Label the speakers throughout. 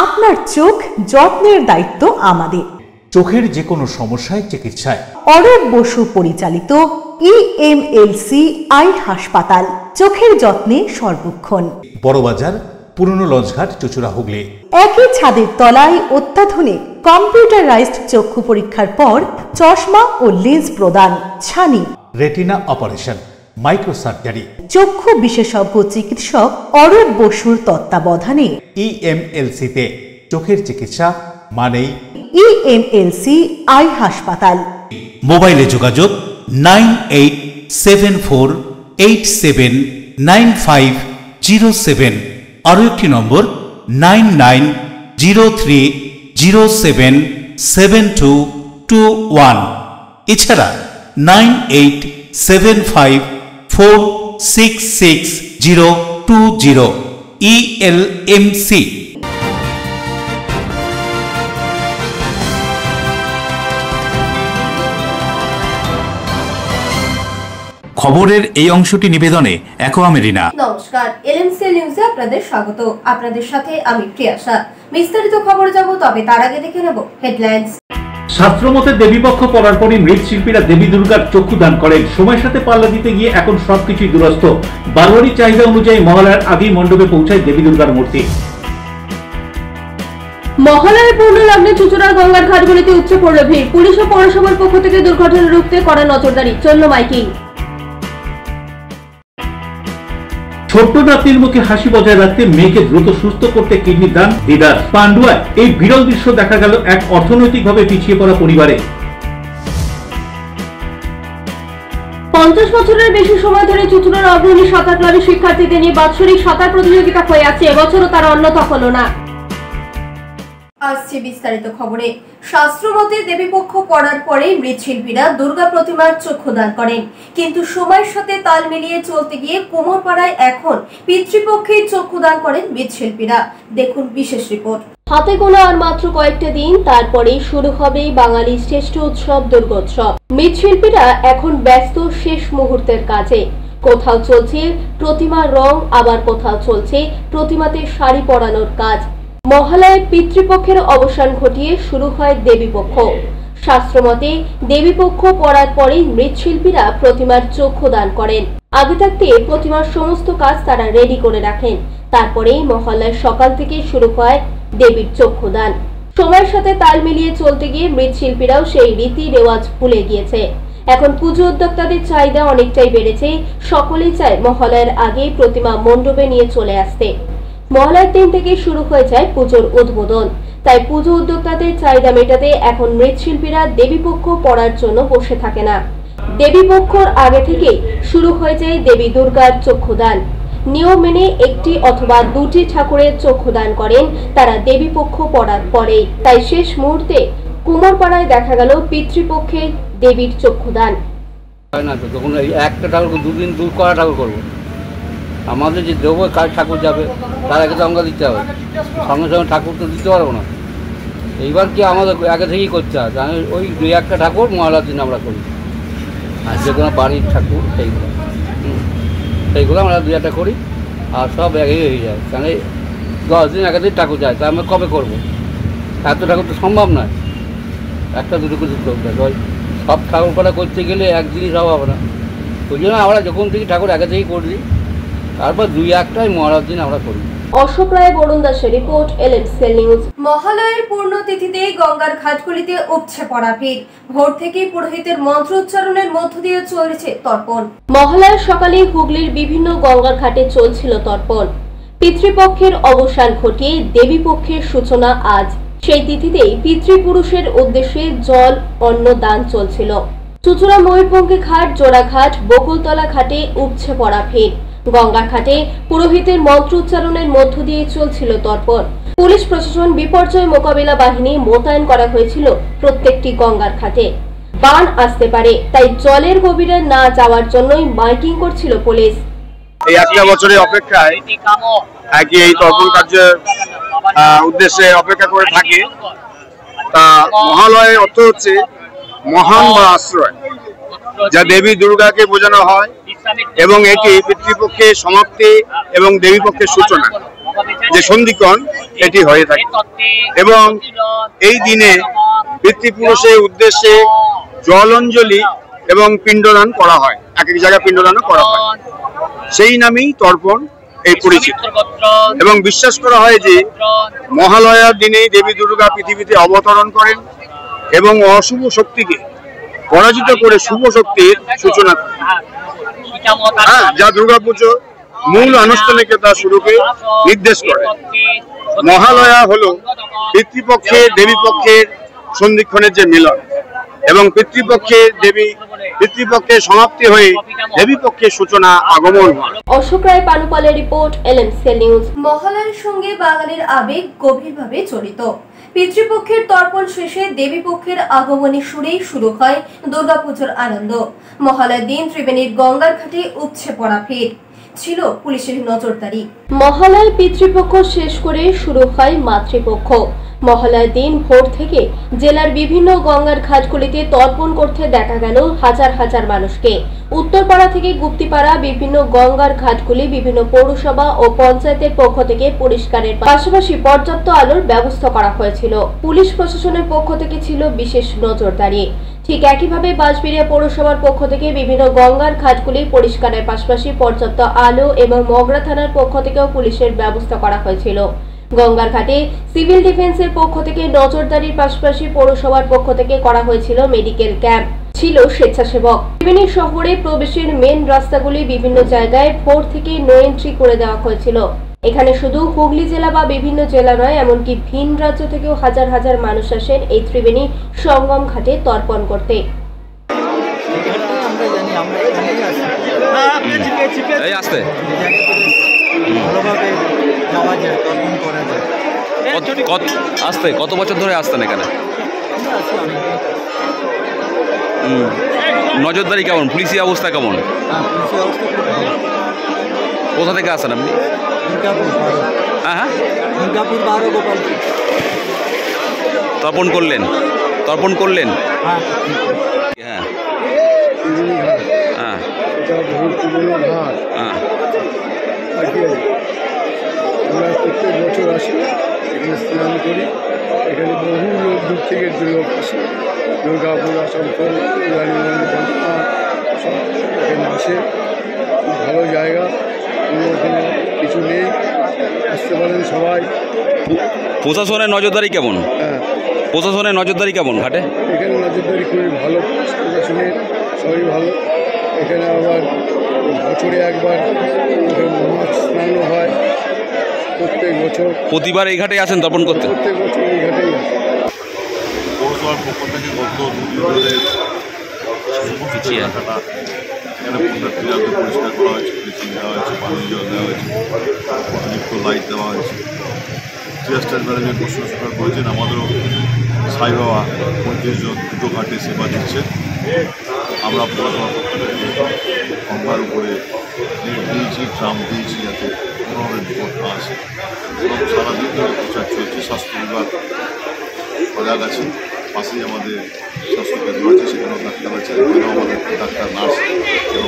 Speaker 1: আপনার চোখ যত্নের দায়িত্ব আমাদের।
Speaker 2: চোখের যে কোনো সমস্যায় চিকিৎসায়
Speaker 1: অরূপ বসু পরিচালিত EMLC আই হাসপাতাল, চোখের যত্নে সর্বক্ষণ।
Speaker 2: বড়বাজার, পুরনো লঞ্চঘাট, চুঁচুড়া, হুগলি।
Speaker 1: একই ছাদের তলায় অত্যাধুনিক কম্পিউটারাইজড চক্ষু পরীক্ষার পর চশমা ও লেন্স প্রদান, ছানি,
Speaker 2: রেটিনা অপারেশন, মাইক্রোসার্জারি।
Speaker 1: চক্ষু বিশেষজ্ঞ চিকিৎসক অরূপ বসুর তত্ত্বাবধানে
Speaker 2: EMLC-তে চোখের চিকিৎসা মানেই
Speaker 1: EMLC আই হাসপাতাল।
Speaker 3: মোবাইলে যোগাযোগ 9874879507। আরও একটি নম্বর 9903077221। এছাড়া 9875466020। ELMC। খবরের এই অংশটি নিবেদনে অ্যাকোয়া মেরিনা।
Speaker 4: নমস্কার, এলএমসি নিউজে আপনাদের স্বাগত। আপনাদের সাথে আমি প্রিয়াশা। বিস্তারিত খবরে যাব, তবে তার আগে দেখে নেব হেডলাইন্স।
Speaker 5: শাস্ত্রমতে দেবীপক্ষ পড়ার পরই মৃৎশিল্পীরা দেবী দুর্গার চক্ষু দান করেন। সময়ের সাথে পাল্লা দিতে গিয়ে এখন সবকিছুই দুরস্ত। বারোয়ারির চাহিদা অনুযায়ী মহালয়ার আগেই মণ্ডপে পৌঁছায় দেবী দুর্গার মূর্তি।
Speaker 4: মহালয়ার পূর্ণ লগ্নে চুঁচুড়ার গঙ্গার ঘাটগুলিতে উপচে পড়ল ভিড়। পুলিশ ও পৌরসভার পক্ষ থেকে দুর্ঘটনা রুখতে কড়া নজরদারি, চলল মাইকিং।
Speaker 5: ছোট্ট নাতির মুখে হাসি বজায় রাখতে মেয়েকে দ্রুত সুস্থ করতে কিডনি দান দিদার। পান্ডুয়ায় এই বিরল দৃশ্য দেখা গেল এক অর্থনৈতিকভাবে পিছিয়ে পড়া পরিবারে।
Speaker 4: 50 বছরের বেশি সময় ধরে চুঁচুড়ার অগ্রণী সাঁতার ক্লাবের শিক্ষার্থীদের নিয়ে বাৎসরিক সাঁতার প্রতিযোগিতা হয়ে আছে। এবছরও তারা অন্যথা হলো না। আসছে বিস্তারিত খবরে। শাস্ত্রমতে দেবীপক্ষ পড়ার পরে মৃৎশিল্পীরা দুর্গা প্রতিমার চক্ষুদান করেন, কিন্তু সময়ের সাথে তাল মিলিয়ে চলতে গিয়ে কুমোরপাড়ায় এখন পিতৃপক্ষেই চক্ষুদান করেন মৃৎশিল্পীরা। দেখুন বিশেষ রিপোর্ট। হাতে গোনা আর মাত্র কয়েকটা দিন, তারপরেই শুরু হবে বাঙালির শ্রেষ্ঠ উৎসব দুর্গোৎসব। মৃৎশিল্পীরা এখন ব্যস্ত শেষ মুহূর্তের কাজে। কোথাও চলছে প্রতিমার রং, আবার কোথাও চলছে প্রতিমাতে শাড়ি পরানোর কাজ। মহালয়ায় পিতৃপক্ষের অবসান ঘটিয়ে শুরু হয় দেবীপক্ষ। শাস্ত্রমতে দেবীপক্ষ পড়ার পরেই মৃৎশিল্পীরা প্রতিমার চক্ষু দান করেন। আগে থাকতে প্রতিমার সমস্ত কাজ তারা রেডি করে রাখেন, তারপরেই মহালয়ার সকাল থেকে শুরু হয় দেবীর চক্ষু দান। সময়ের সাথে তাল মিলিয়ে চলতে গিয়ে মৃৎশিল্পীরাও সেই রীতি রেওয়াজ ভুলে গিয়েছে। এখন পুজো উদ্যোক্তাদের চাহিদা অনেকটাই বেড়েছে। সকলেই চায় মহালয়ার আগেই প্রতিমা মণ্ডপে নিয়ে চলে আসতে। মহালয়ার দিন থেকে শুরু হয়ে যায় পুজোর উদ্বোধন। তাই পুজো উদ্যোক্তাদের চাহিদা মেটাতে এখন মৃৎশিল্পীরা দেবীপক্ষ পড়ার জন্য বসে থাকে না। দেবীপক্ষর আগে থেকে শুরু হয়ে যায় দেবী দুর্গার চক্ষুদান। নিয়ম মেনে একটি অথবা দুটি ঠাকুরের চক্ষুদান করেন তারা দেবীপক্ষ পড়ার পরেই। তাই শেষ মুহূর্তে কুমোরপাড়ায় দেখা গেল পিতৃপক্ষে দেবীর চক্ষুদান।
Speaker 6: একটা ঠাকুর দুদিন দূর করা ঠাকুর করবো, আমাদের যে দেবো কার ঠাকুর যাবে তার আগে তো আমরা দিতে হবে, সঙ্গে সঙ্গে ঠাকুর তো দিতে পারবো না। এইবার কি আমাদের আগে থেকেই করতে হবে, ওই দুই একটা ঠাকুর মহালয়ার দিন আমরা করি। আর যে কোনো বাড়ির ঠাকুর সেইগুলো আমরা দুই একটা করি, আর সব আগেই হয়ে যায়। কারণ 10 দিন আগে থেকে ঠাকুর যায়, তা আমরা কবে করবো? এত ঠাকুর তো সম্ভব নয়, একটা দুটো করে দিতে হবে। সব ঠাকুর করা করতে গেলে একদিনই সব হবে না। ওই জন্য আমরা যখন থেকে ঠাকুর আগে থেকেই করে দিই, তারপর দুই একটাই মহালয়ার দিন আমরা করি।
Speaker 4: অশোক রায়, বরুণ দাসের রিপোর্ট, এলএমসি নিউজ। মহালয়ার পূর্ণ তিথিতে গঙ্গার ঘাটগুলিতে উপচে পড়া ভিড়। ভোর থেকেই পুরোহিতের মন্ত্র উচ্চারণের মধ্য দিয়ে চলেছে তর্পণ। মহালয়ার সকালে হুগলির বিভিন্ন গঙ্গার ঘাটে চলছিল তর্পণ। পিতৃপক্ষের অবসান ঘটিয়ে দেবীপক্ষের সূচনা আজ। সেই তিথিতেই পিতৃপুরুষের উদ্দেশ্যে জল অন্ন দান চলছিল। চুঁচুড়া ময়ূরপঙ্খী ঘাট, জোড়াঘাট, বকুলতলা ঘাটে উপচে পড়া ভিড়। গঙ্গার ঘাটে পুরোহিতের মন্ত্র উচ্চারণের মধ্য দিয়ে চলছিল তর্পণ। পুলিশ প্রশাসন, বিপর্যয় মোকাবিলা বাহিনী মোতায়েন করা হয়েছিল প্রত্যেকটি গঙ্গার ঘাটে। বান আসতে পারে, তাই জলের গভীরে না যাওয়ার জন্যই মাইকিং করছিল পুলিশ।
Speaker 7: এই একটা বছরের অপেক্ষায় এই তর্পণ কার্যের উদ্দেশ্যে অপেক্ষা করে থাকে। তা মহালয়ের অর্থ হচ্ছে মহান বা আশ্রয়, যা দেবী দুর্গাকে বোঝানো হয়, এবং এটি পিতৃপক্ষের সমাপ্তি এবং দেবীপক্ষের সূচনা। যে সন্ধিক্ষণ এটি হয়ে থাকে এবং এই দিনে পিতৃপুরুষের উদ্দেশ্যে জলাঞ্জলি এবং পিণ্ডদান করা হয়, এক এক জায়গায় পিণ্ডদানও করা হয়, সেই নামেই তর্পণ এই পরিচিত। এবং বিশ্বাস করা হয় যে মহালয়ার দিনেই দেবী দুর্গা পৃথিবীতে অবতরণ করেন এবং অশুভ শক্তিকে পরাজিত করে শুভ শক্তির সূচনা করেন, যা দুর্গাপুজো মূল আনুষ্ঠানিকতা শুরুকে নির্দেশ করে। মহালয়া হলো পিতৃপক্ষের দেবীপক্ষের সন্ধিক্ষণের যে মিলন এবং পিতৃপক্ষের সমাপ্তি হয়ে দেবীপক্ষের সূচনা আগমন হয়।
Speaker 8: অশোক রায় পানুপালের রিপোর্ট, LMCL নিউজ।
Speaker 4: মহালয়ার সঙ্গে বাঙালির আবেগ গভীরভাবে জড়িত। পিতৃপক্ষের তর্পণ শেষে দেবীপক্ষের আগমনী সুরেই শুরু হয় দুর্গাপুজোর আনন্দ। মহালয়ার দিন ত্রিবেণীর গঙ্গার ঘাটে উপচে পড়া ভিড়, ছিল পুলিশের নজরদারি।
Speaker 8: মহালয়ার পিতৃপক্ষ শেষ করে শুরু হয় মাতৃপক্ষ। মহালয়ার দিন ভোর থেকে জেলার বিভিন্ন গঙ্গার ঘাটগুলিতে তর্পণ করতে দেখা গেল হাজার হাজার মানুষকে। উত্তরপাড়া থেকে গুপ্তিপাড়া বিভিন্ন গঙ্গার ঘাটগুলি বিভিন্ন পৌরসভা ও পঞ্চায়েতের পক্ষ থেকে পরিষ্কারের পাশাপাশি পর্যাপ্ত আলোর ব্যবস্থা করা হয়েছিল। পুলিশ প্রশাসনের পক্ষ থেকে ছিল বিশেষ নজরদারি। ঠিক একইভাবে বাঁশবেড়িয়া পৌরসভার পক্ষ থেকে বিভিন্ন গঙ্গার ঘাটগুলি পরিষ্কারের পাশাপাশি পর্যাপ্ত আলো এবং মগরা থানার পক্ষ থেকেও পুলিশের ব্যবস্থা করা হয়েছিল। গঙ্গার ঘাটে সিভিল ডিফেন্সের পক্ষ থেকে নজরদারির পাশাপাশি পৌরসভার পক্ষ থেকে করা হয়েছিল মেডিকেল ক্যাম্প, ছিল স্বেচ্ছাসেবক। ত্রিবেণী শহরে প্রবেশের মেন রাস্তাগুলি বিভিন্ন জায়গায় ভোর থেকে নো এন্ট্রি করে দেওয়া হয়েছিল। এখানে শুধু হুগলি জেলা বা বিভিন্ন জেলা নয়, এমনকি ভিন রাজ্য থেকেও হাজার হাজার মানুষ আসেন এই ত্রিবেণী সঙ্গম ঘাটে তর্পণ করতে।
Speaker 3: কত বছর ধরে আসতেন এখানে? নজরদারি কেমন? পুলিশি অবস্থা কেমন? কোথা থেকে আসেন আপনি? হ্যাঁ, তর্পণ করলেন? হ্যাঁ হ্যাঁ হ্যাঁ।
Speaker 9: আমরা প্রত্যেক বছর আসি, এখানে স্নান করি। এখানে বহু লোক দূর থেকে লোক আসে, দুর্গাপুর, আসানসোল, সব এখানে আসে। খুব ভালো জায়গা, এখানে কিছু নেই, আসতে পারেন সবাই।
Speaker 3: প্রশাসনের নজরদারি কেমন?
Speaker 9: হ্যাঁ,
Speaker 3: প্রশাসনের নজরদারি কেমন ঘাটে?
Speaker 9: এখানে নজরদারি খুবই ভালো, প্রশাসনের সবই ভালো। এখানে আবার বছরে একবার মহা স্নানও হয় প্রত্যেক বছর।
Speaker 3: প্রতিবার এই ঘাটে আসেন তর্পণ করতে?
Speaker 9: প্রত্যেক বছর এই ঘাটেই আসে।
Speaker 10: পৌরসভার পক্ষ থেকে গত 2 দিন ধরে এলাকাটা এখানে পরিষ্কার করা হয়েছে, ব্লিচিং দেওয়া হয়েছে, পানীয় জল দেওয়া হয়েছে, অতিরিক্ত লাইট দেওয়া হয়েছে। টিয়াস্টার ম্যানেজমেন্ট পরিষ্কার করেছেন। আমাদেরও সাই বাবা 35 জন দুটো ঘাটে সেবা দিচ্ছে। আমরা পৌরসভার পক্ষ থেকে গঙ্গার উপরে নেট দিয়েছি, ট্রাম দিয়েছি, যাতে কোনো ধরনের বিপদ না আসে। এবং সারাদিন ধরে প্রচার চলছে। স্বাস্থ্য বিভাগ সজাগ আছে, পাশেই আমাদের স্বাস্থ্যকেন্দ্র আছে, সেখানেও ডাক্তার আছে, এখানেও আমাদের ডাক্তার, নার্স এবং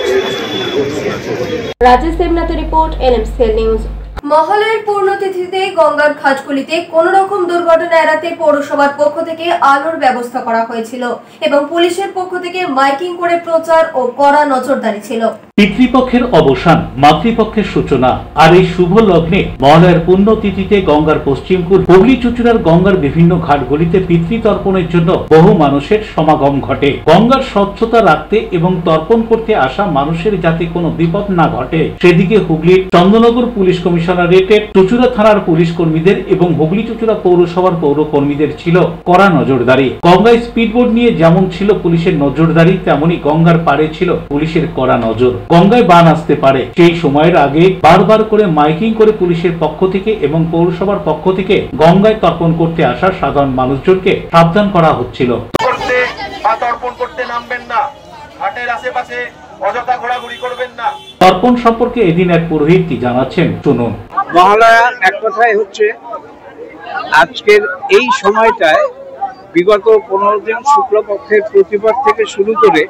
Speaker 8: রাজেশ দেবনাথের রিপোর্ট, LMCL নিউজ।
Speaker 4: মহালয়ার পূর্ণতিথিতে গঙ্গার ঘাটগুলিতে কোন রকম দুর্ঘটনা এড়াতে পৌরসভার পক্ষ থেকে আলোর ব্যবস্থা করা হয়েছিল এবং পুলিশের পক্ষ থেকে মাইকিং করে প্রচার ও কড়া নজরদারি ছিল।
Speaker 5: পিতৃপক্ষের অবসান, মাতৃপক্ষের সূচনা, আর এই শুভ লগ্নে মহালয়ার পুণ্যতিথিতে গঙ্গার পশ্চিমপুর হুগলি চুঁচুড়ার গঙ্গার বিভিন্ন ঘাটগুলিতে পিতৃতর্পণের জন্য বহু মানুষের সমাগম ঘটে। গঙ্গার স্বচ্ছতা রাখতে এবং তর্পণ করতে আসা মানুষের যাতে কোনো বিপদ না ঘটে সেদিকে হুগলির চন্দননগর পুলিশ কমিশনারেটের চুঁচুড়া থানার পুলিশ কর্মীদের এবং হুগলি চুঁচুড়া পৌরসভার পৌর কর্মীদের ছিল কড়া নজরদারি। গঙ্গায় স্পিডবোট নিয়ে যেমন ছিল পুলিশের নজরদারি, তেমনি গঙ্গার পাড়ে ছিল পুলিশের কড়া নজর। গঙ্গায় বান আসতে পারে সেই সময়ের আগে বারবার করে মাইকিং করে পুলিশের পক্ষ থেকে এবং পৌরসভার পক্ষ থেকে গঙ্গায় তর্পণ করতে আসা সাধারণ মানুষজনকে সাবধান করা হচ্ছিল।
Speaker 11: তর্পণ করতে নামবেন না, ঘাটের আশেপাশে অযথা ঘোরাঘুরি করবেন না।
Speaker 5: তর্পণ সম্পর্কে এদিন এক পুরোহিত কি জানাচ্ছেন শুনুন।
Speaker 12: মহালয়া এক কথাই হচ্ছে আজকের এই সময়টায় বিগত 15 দিন শুক্লপক্ষের প্রতিপদ থেকে শুরু করে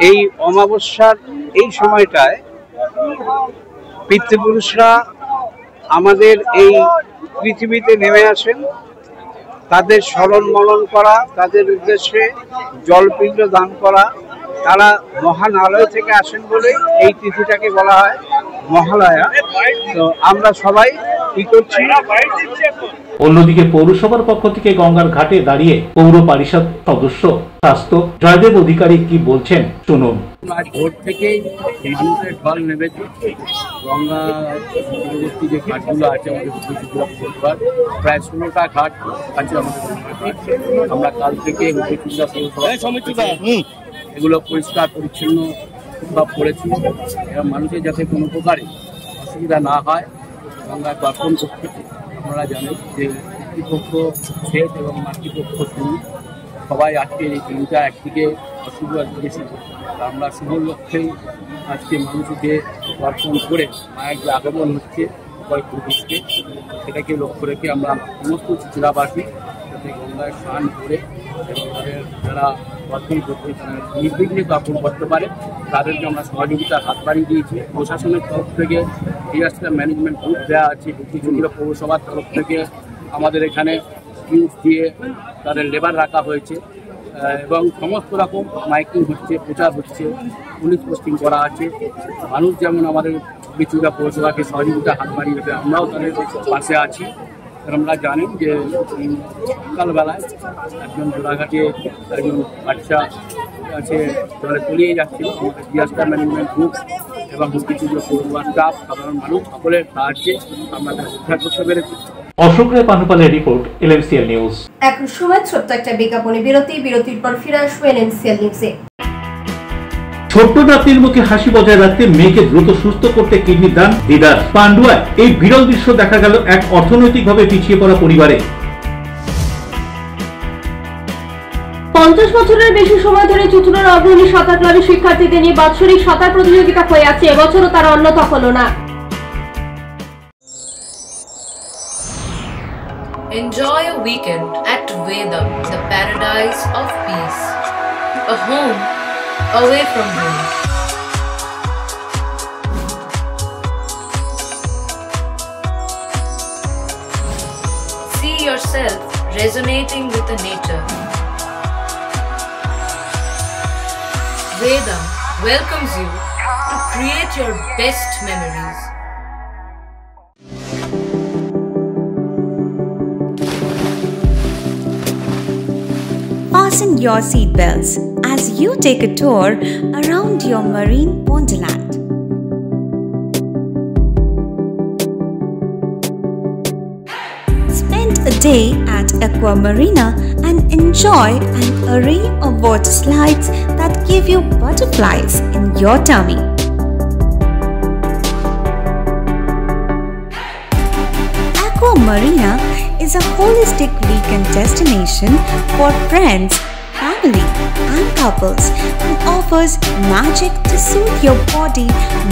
Speaker 12: এই অমাবস্যার এই সময়টায় পিতৃপুরুষরা আমাদের এই পৃথিবীতে নেমে আসেন, তাদের স্মরণ মনন করা, তাদের উদ্দেশ্যে জলপিণ্ড দান করা। তারা মহান আলয় থেকে আসেন বলে এই তিথিটাকে বলা হয় মহালয়া। তো আমরা সবাই কি করছি।
Speaker 5: অন্যদিকে পৌরসভার পক্ষ থেকে গঙ্গার ঘাটে দাঁড়িয়ে পৌর পরিষদ সদস্য স্বাস্থ্য জয়দেব অধিকারী কি বলছেন শুনুন।
Speaker 6: আজ ভোর থেকে মানুষের ঢল নেমেছে। গঙ্গা পূর্ববর্তী যে ঘাটগুলো আছে আমাদের পৌরসভার প্রায় 16টা ঘাট আছে আমাদের। আমরা কাল থেকে পৌরসভা এগুলো পরিষ্কার পরিচ্ছন্ন ভাব করেছি এবং মানুষের যাতে কোনো প্রকারে অসুবিধা না হয় গঙ্গা দর্শন করতে। আপনারা জানেন যে কর্তৃপক্ষ সেচ এবং মাতৃপক্ষ শুরু সবাই আজকে এই দিনটা একদিকে অসুবিধা বেশি। আমরা শুভ লক্ষ্যেই আজকে মানুষকে দর্শন করে মায়ের যে আগমন হচ্ছে পূর্বকে সেটাকে লক্ষ্য রেখে আমরা সমস্ত চুচুড়াবাসী যাতে গঙ্গায় স্নান করে এবং তাদের যারা দর্শন করতে নির্বিঘ্নে দর্শন করতে পারে তাদেরকে আমরা সহযোগিতার হাত বাড়িয়ে দিয়েছি। প্রশাসনের তরফ থেকে ডিজাস্টার ম্যানেজমেন্ট গ্রুপ দেওয়া আছে, চুচুড়া পৌরসভার তরফ থেকে আমাদের এখানে নিউজ দিয়ে তাদের লেবার রাখা হয়েছে এবং সমস্ত রকম মাইকিং হচ্ছে, প্রচার হচ্ছে, পুলিশ পোস্টিং করা আছে। মানুষ যেমন আমাদের চুচুড়া পৌরসভাকে সহযোগিতা হাত বাড়িয়ে দেবে, আমরাও তাদের পাশে আছি। আমরা জানেন যে সকালবেলায় একজন জোড়াঘাটে একজন বাচ্চা আছে জলে তলিয়ে যাচ্ছে। আমাদের ডিজাস্টার ম্যানেজমেন্ট গ্রুপ এবং চুচুড়া পৌরসভার স্টাফ সাধারণ মানুষ সকলের সাহায্যে আমরা উদ্ধার করতে পেরেছি।
Speaker 5: অশোক রায় পানুপালের রিপোর্ট, LMCL নিউজ।
Speaker 4: এখন সময় ছোট্ট একটা বিজ্ঞাপনী বিরতি, বিরতির পর ফিরে আসবো LMCL নিউজে।
Speaker 5: ছোট্ট নাতনির মুখে হাসি বজায় রাখতে মেয়েকে দ্রুত সুস্থ করতে কিডনি দান দিদার। পান্ডুয়ায় এই বিরল দৃশ্য দেখা গেল এক অর্থনৈতিকভাবে পিছিয়ে পড়া পরিবারে।
Speaker 8: 50 বছরের বেশি সময় ধরে চুচুড়ার অগ্রণী সাঁতার ক্লাবের শিক্ষার্থীদের নিয়ে বাৎসরিক সাঁতার প্রতিযোগিতা হয়ে আছে, এবছরও তারা অন্যথা হলো না।
Speaker 13: Enjoy a weekend at Vedam, the paradise of peace. A home away from home. See yourself resonating with the nature. Vedam welcomes you to create your best memories.
Speaker 14: Fasten your seatbelts as you take a tour around your marine wonderland. Spend a day at Aqua Marina and enjoy an array of water slides that give you butterflies in your tummy. Aqua Marina is a holistic weekend destination for friends, family and couples and offers magic to soothe your body,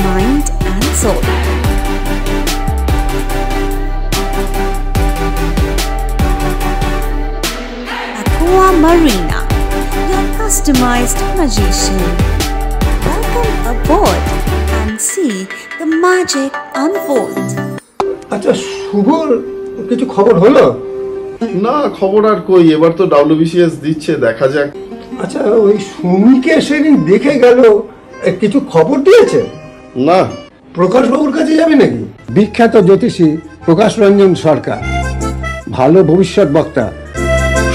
Speaker 14: mind and soul. Aqua Marina, your customized magician. Welcome aboard and see the magic unfold.
Speaker 15: আচ্ছা শুভর কিছু খবর হলো?
Speaker 16: না খবর আর কই, এবার তো WBCS দিচ্ছে, দেখা যাক।
Speaker 15: আচ্ছা ওই সুমিকে সেদিন দেখে গেল, কিছু খবর দিয়েছে?
Speaker 16: না।
Speaker 15: প্রকাশ বাবুর কাছে যাবে নাকি? বিখ্যাত জ্যোতিষী প্রকাশ রঞ্জন সরকার, ভালো ভবিষ্যৎ বক্তা।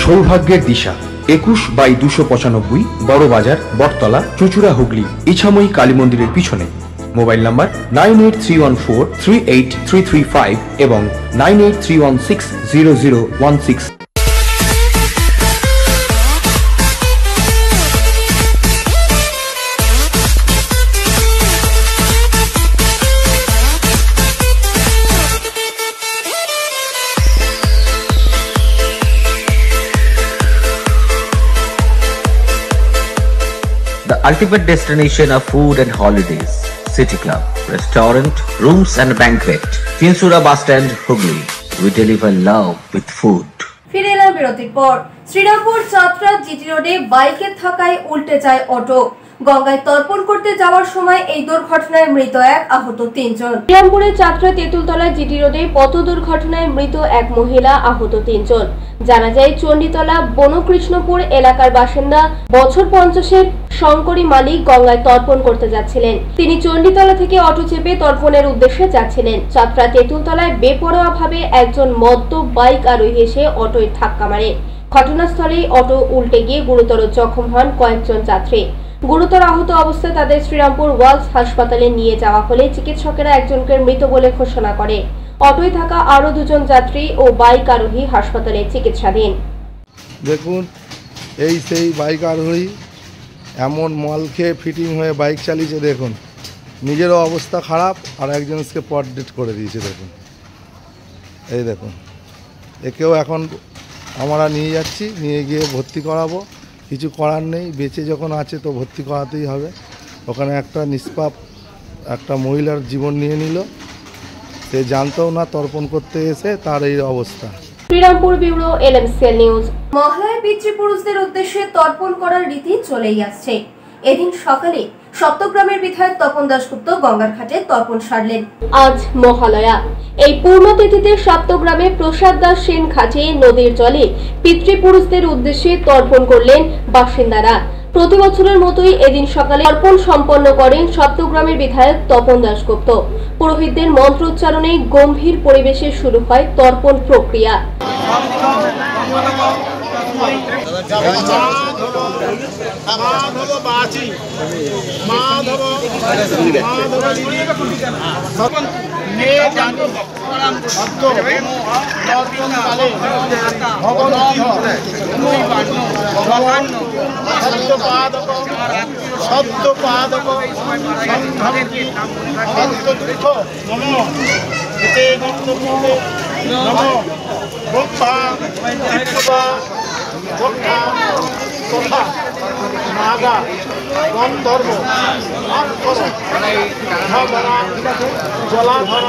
Speaker 17: সৌভাগ্যের দিশা 21/295 বড় বাজার, বটতলা, চুচুড়া, হুগলি, ইছাময়ী কালী মন্দিরের পিছনে। মোবাইল নাম্বার 9831438335 এবং 9831600016।
Speaker 18: The ultimate destination of food and holidays. City Club, restaurant, rooms and banquet. Finsura Bus Stand, Hugli. We deliver love with food.
Speaker 4: ফিরে এলাম বিরতির পর। শ্রীরামপুর চাতরা জিটি রোডে বাইকে থাকায় উল্টে যায় অটো। গঙ্গায় তর্পণ করতে যাওয়ার সময় এই দুর্ঘটনায় মৃত এক, আহত 3 জন।
Speaker 8: শ্রীরামপুরের চাতরা তেঁতুলতলা জিটি রোডে পথ দুর্ঘটনায় মৃত এক মহিলা, আহত 3 জন। জানা যায় চণ্ডীতলা বনকৃষ্ণপুর এলাকার বাসিন্দা বছর 50-এর শঙ্করী মালিক গঙ্গায় তর্পণ করতে যাচ্ছিলেন। তিনি চণ্ডীতলা থেকে অটো চেপে তর্পণের উদ্দেশ্যে যাচ্ছিলেন। চাতরা তেঁতুলতলায় বেপরোয়াভাবে একজন মদ্য বাইক আরোহী এসে অটোয় ধাক্কা মারে। ঘটনাস্থলেই অটো উল্টে গিয়ে গুরুতর জখম হন কয়েকজন যাত্রী। গুরুতর আহত অবস্থায় তাদের শ্রীরামপুর ওয়ালস হাসপাতালে নিয়ে যাওয়া হলে চিকিৎসকেরা একজনকে মৃত বলে ঘোষণা করে। অটোয় থাকা আরো 2 জন যাত্রী ও বাইক আরোহী হাসপাতালে চিকিৎসাধীন।
Speaker 9: দেখুন, এই সেই বাইক আরোহী এমন মল খেয়ে ফিটিং হয়ে বাইক চালিয়েছে। দেখুন, নিজেরও অবস্থা খারাপ আর একজনকে পট ডেট করে দিয়েছে। দেখুন, এই দেখুন, একেও এখন আমরা নিয়ে যাচ্ছি, নিয়ে গিয়ে ভর্তি করাবো। কিছু করার নেই, বেঁচে যখন আছে তো ভর্তি করাতেই হবে। ওখানে একটা নিষ্পাপ একটা মহিলার জীবন নিয়ে নিল, সে জানতেও না, তর্পণ করতে এসে তার এই অবস্থা।
Speaker 8: Serampore bureau, LMCL news.
Speaker 4: মহালয়ায় পিতৃপুরুষদের উদ্দেশ্যে তর্পণ করার রীতি চলেই আসছে। এদিন সকালে সপ্তগ্রামের বিধায়ক তপন দাশগুপ্ত গঙ্গার ঘাটে তর্পণ সারলেন।
Speaker 8: আজ মহালয়া, এই পূর্ণতিথিতে সপ্তগ্রামে প্রসাদ দাস সেন ঘাটে নদীর জলে পিতৃপুরুষদের উদ্দেশ্যে তর্পণ করলেন বাসিন্দারা। প্রতি বছরের মতোই এদিন সকালে তর্পণ সম্পন্ন করেন সপ্তগ্রামের বিধায়ক তপন দাশগুপ্ত। পুরোহিতদের মন্ত্রোচ্চারণে গম্ভীর পরিবেশে শুরু হয় তর্পণ প্রক্রিয়া।
Speaker 11: নাগা গন্ধর্ব জলাধর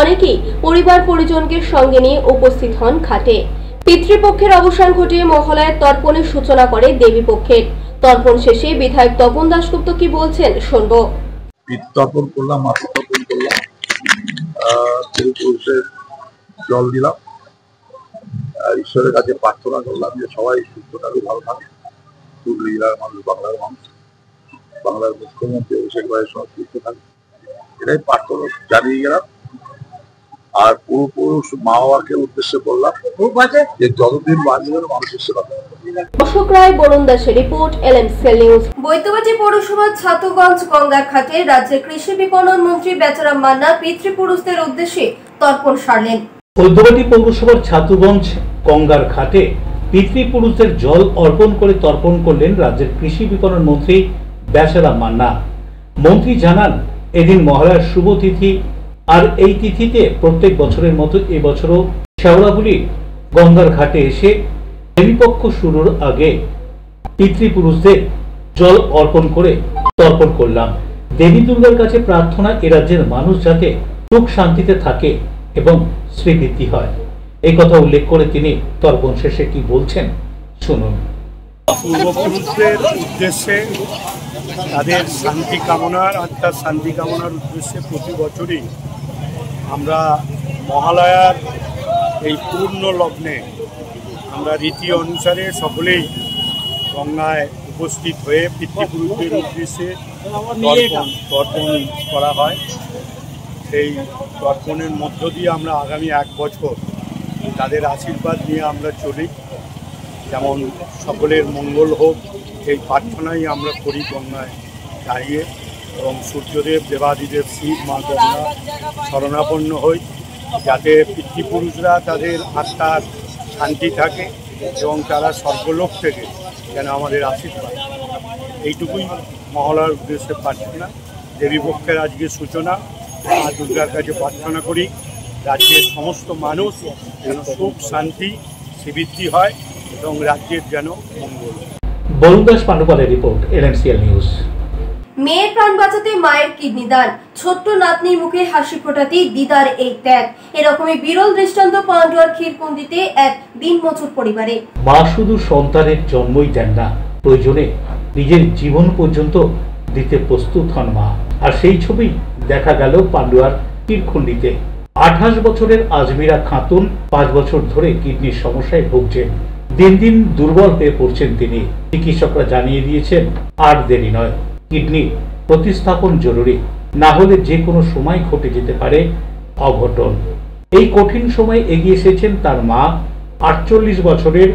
Speaker 8: অনেকেই পরিবার পরিজনকে সঙ্গে নিয়ে উপস্থিত হন ঘাটে। পিতৃপক্ষের অবসান ঘটিয়ে মহালয়ার তর্পণের সূচনা করে দেবীপক্ষের। তর্পণ শেষে বিধায়ক তপন দাশগুপ্ত কি বলছেন শুনবো।
Speaker 19: তর্পণ করলাম, মাতৃতর্পণ করলাম, পুরুষের জল দিলাম, ঈশ্বরের কাছে প্রার্থনা করলাম যে সবাই সুস্থ থাকে, ভালো থাকে। হুগলি জেলার মানুষ, বাংলার মানুষ, বাংলার মুখ্যমন্ত্রী অভিষেক ভাইয়ের সঙ্গে সুস্থ থাকে, এটাই প্রার্থনা জানিয়ে গেলাম। আর পূর্বপুরুষ মা বাবাকে উদ্দেশ্যে বললাম যে যতদিন বাঁচবেন মানুষের সেবা করবেন।
Speaker 8: অশোক রায়, বরুণ দাসের রিপোর্ট, LMCL নিউজ।
Speaker 4: বৈদ্যবাটি পৌরসভার ছাতুগঞ্জ গঙ্গার ঘাটে রাজ্যের কৃষি বিপণন মন্ত্রী বেচারাম মান্না পিতৃপুরুষদের উদ্দেশ্যে তর্পণ সারলেন।
Speaker 5: বৈদ্যবাটি পৌরসভার ছাতুগঞ্জ গঙ্গার ঘাটে পিতৃপুরুষদের জল অর্পণ করে তর্পণ করলেন রাজ্যের কৃষি বিপণন মন্ত্রী বেচারাম মান্না। মন্ত্রী জানান, এদিন মহালয়ার শুভ তিথি, আর এই তিথিতে প্রত্যেক বছরের মতো এবছরও শেওড়াফুলি গঙ্গার ঘাটে এসে দেবীপক্ষ শুরুর আগে পিতৃপুরুষদের জল অর্পণ করে তর্পণ করলাম। দেবী দুর্গার কাছে প্রার্থনা এ রাজ্যের মানুষ যাতে সুখ শান্তিতে থাকে এবং শ্রীবৃদ্ধি হয়, এই কথা উল্লেখ করে তিনি তর্পণ শেষে কি বলছেন শুনুন।
Speaker 20: পূর্বপুরুষদের উদ্দেশ্যে তাদের শান্তি কামনার, আত্মার শান্তি কামনার উদ্দেশ্যে প্রতি বছরই আমরা মহালয়ার এই পূর্ণ লগ্নে আমরা রীতি অনুসারে সকলেই গঙ্গায় উপস্থিত হয়ে পিতৃপুরুষদের উদ্দেশ্যে তর্পণ করা হয়। সেই তর্পণের মধ্য দিয়ে আমরা আগামী 1 বছর তাদের আশীর্বাদ নিয়ে আমরা চলি, যেমন সকলের মঙ্গল হোক এই প্রার্থনাই আমরা করি গঙ্গায় দাঁড়িয়ে, এবং সূর্যদেব, দেবাদিদেব শিব, মা গঙ্গা শরণাপন্ন হই, যাতে পিতৃপুরুষরা তাদের আত্মার শান্তি থাকে এবং তারা স্বর্গলোক থেকে যেন আমাদের আশীর্বাদ। এইটুকুই মহালয়ার উদ্দেশ্যে প্রার্থনা। দেবীপক্ষের আজকে সূচনা, মা দুর্গার কাছে প্রার্থনা করি রাজ্যের সমস্ত মানুষ যেন সুখ শান্তি শ্রীবৃদ্ধি হয় এবং রাজ্যের যেন মঙ্গল।
Speaker 5: বরুণ দাস পান্ডুপালের রিপোর্ট, LMCL নিউজ।
Speaker 4: মেয়ের প্রাণ বাঁচাতে মায়ের কিডনি দান, ছোট্ট নাতনির মুখে হাসি ফোটাতেই দিদার এই ত্যাগ। এরকমই বিরল দৃষ্টান্ত পান্ডুয়ার ক্ষীরকুন্দিতে এক দিনমজুর পরিবারে।
Speaker 5: মা শুধু সন্তানের জন্মই দেন না, প্রয়োজনে নিজের জীবন পর্যন্ত দিতে প্রস্তুত হন মা। আর সেই ছবি দেখা গেল পান্ডুয়ার ক্ষীরকুন্দিতে। 28 বছরের আজমিরা খাতুন 5 বছর ধরে কিডনির সমস্যায় ভুগছেন। দিন দিন দুর্বল হয়ে পড়ছেন তিনি। চিকিৎসকরা জানিয়ে দিয়েছেন আর দেরি নয়, কিডনি প্রতিস্থাপন জরুরি, না হলে যে কোনো সময় ঘটে যেতে পারে অঘটন। এই কঠিন সময়ে এগিয়ে এসেছেন তার মা 48 বছরের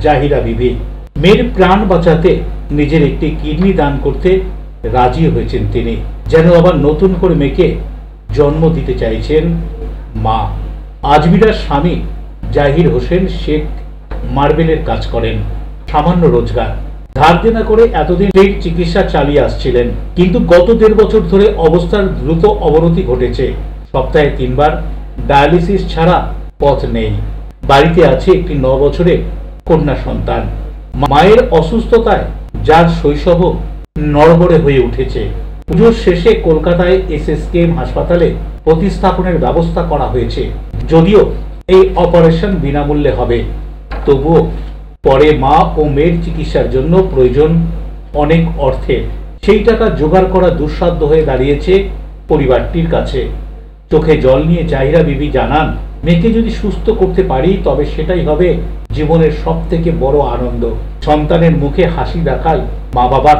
Speaker 5: জাহিরা বিবি। মেয়ের প্রাণ বাঁচাতে নিজের একটি কিডনি দান করতে রাজি হয়েছেন তিনি, যেন আবার নতুন করে মেয়েকে জন্ম দিতে চাইছেন মা। আজমিরার স্বামী জাহির হোসেন শেখ মার্বেলের কাজ করেন, সামান্য রোজগার, ধার দেনা করে এতদিন এই চিকিৎসা চালিয়ে আসছিলেন। কিন্তু গত 1.5 বছর ধরে অবস্থার দ্রুত অবনতি ঘটেছে। সপ্তাহে 3 বার ডায়ালিসিস ছাড়া পথ নেই। বাড়িতে আছে একটি 9 বছরের কন্যা সন্তান। মায়ের অসুস্থতায় যার শৈশব নড়বড়ে হয়ে উঠেছে। পুজোর শেষে কলকাতায় SSKM হাসপাতালে প্রতিস্থাপনের ব্যবস্থা করা হয়েছে। যদিও এই অপারেশন বিনামূল্যে হবে, তবুও পরে মা ও মেয়ের চিকিৎসার জন্য প্রয়োজন অনেক অর্থের। সেই টাকা জোগাড় করা দুঃসাধ্য হয়ে দাঁড়িয়েছে পরিবারটির কাছে। চোখে জল নিয়ে জাহিরা বিবি জানান, মেয়েকে যদি সুস্থ করতে পারি তবে সেটাই হবে জীবনের সবথেকে বড় আনন্দ। সন্তানের মুখে হাসি দেখায় মা বাবার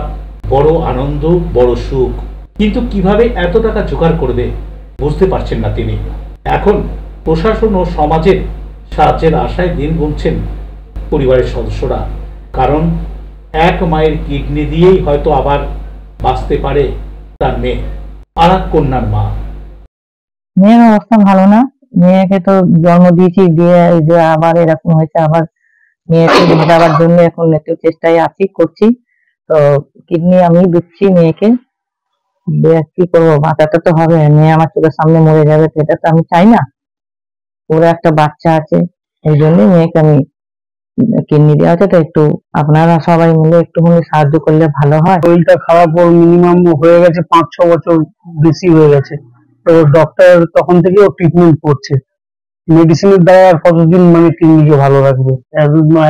Speaker 5: বড় আনন্দ, বড় সুখ। কিন্তু কিভাবে এত টাকা জোগাড় করবে বুঝতে পারছেন না তিনি। এখন প্রশাসন ও সমাজের সাহায্যের আশায় দিন গুনছেন পরিবারের সদস্যরা। কারণ এক মায়ের কিডনি দিয়েই হয়তো আবার বাঁচতে পারে তার মেয়ে, আর এক কন্যার মা।
Speaker 21: মেয়ের অবস্থা ভালো না, মেয়েকে তো জন্ম দিয়েছি, দিয়ে যে আবার এরকম হয়েছে। আবার মেয়েকে বাঁচাবার জন্য এখন একটু চেষ্টায় আছি, করছি। তো কিডনি আমি দিচ্ছি মেয়েকে, কি করবো, বাঁচাতে তো হবে। মেয়ে আমার চোখের সামনে মরে যাবে, সেটা তো আমি চাই না। ওরা একটা বাচ্চা আছে, এই জন্য মেয়েকে আমি কিডনি দেওয়া আছে। তো একটু আপনারা সবাই মিলে একটুখানি সাহায্য করলে ভালো হয়।
Speaker 20: শরীরটা খারাপ ওর মিনিমাম হয়ে গেছে 5-6 বছর বেশি হয়ে গেছে। তো ডক্টর তখন থেকে ও ট্রিটমেন্ট করছে মেডিসিনের দ্বারা। আর কতদিন মানে কিডনিকে ভালো রাখবে?